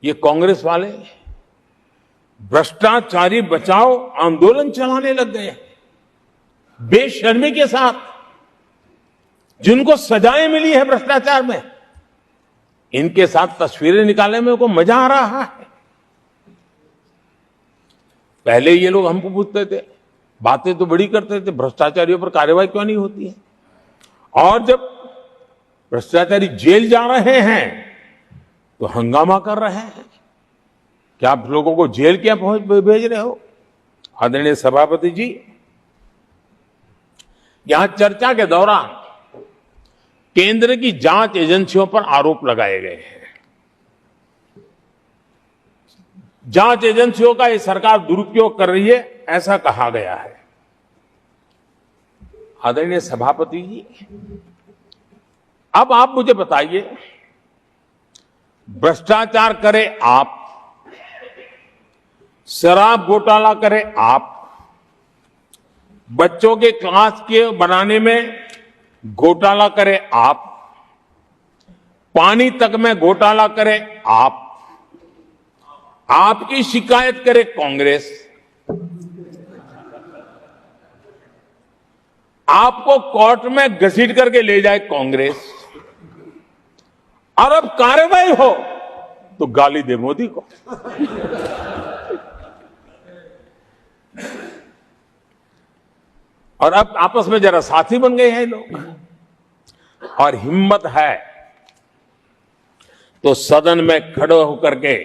ये कांग्रेस वाले भ्रष्टाचारी बचाओ आंदोलन चलाने लग गए बेशर्मी के साथ। जिनको सजाएं मिली है भ्रष्टाचार में, इनके साथ तस्वीरें निकालने में उनको मजा आ रहा है। पहले ये लोग हमको पूछते थे, बातें तो बड़ी करते थे, भ्रष्टाचारियों पर कार्रवाई क्यों नहीं होती है। और जब भ्रष्टाचारी जेल जा रहे हैं तो हंगामा कर रहे हैं। क्या आप लोगों को जेल क्या भेज रहे हो। आदरणीय सभापति जी, यहां चर्चा के दौरान केंद्र की जांच एजेंसियों पर आरोप लगाए गए हैं। जांच एजेंसियों का ये सरकार दुरुपयोग कर रही है, ऐसा कहा गया है। आदरणीय सभापति जी, अब आप मुझे बताइए, भ्रष्टाचार करे आप, शराब घोटाला करे आप, बच्चों के क्लास के बनाने में घोटाला करे आप, पानी तक में घोटाला करे आप, आपकी शिकायत करे कांग्रेस, आपको कोर्ट में घसीट करके ले जाए कांग्रेस, और अब कार्रवाई हो तो गाली दे मोदी को। और अब आपस में जरा साथी बन गए हैं लोग। और हिम्मत है तो सदन में खड़े होकर के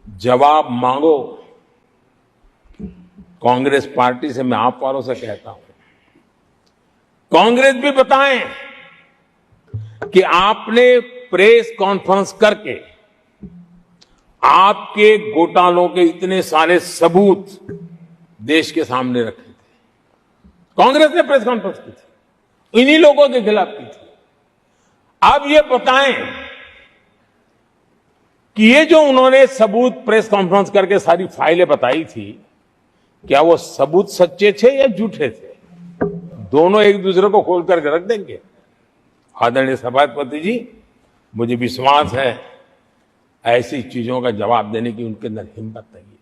जवाब मांगो। कांग्रेस पार्टी से मैं आप वालों से कहता हूं, कांग्रेस भी बताएं कि आपने प्रेस कॉन्फ्रेंस करके आपके घोटालों के इतने सारे सबूत देश के सामने रखे थे। कांग्रेस ने प्रेस कॉन्फ्रेंस की थी, इन्हीं लोगों के खिलाफ की थी। अब ये बताएं कि ये जो उन्होंने सबूत प्रेस कॉन्फ्रेंस करके सारी फाइलें बताई थी, क्या वो सबूत सच्चे थे या झूठे थे। दोनों एक दूसरे को खोल करके रख देंगे। आदरणीय सभापति जी, मुझे विश्वास है ऐसी चीजों का जवाब देने की उनके अंदर हिम्मत नहीं है।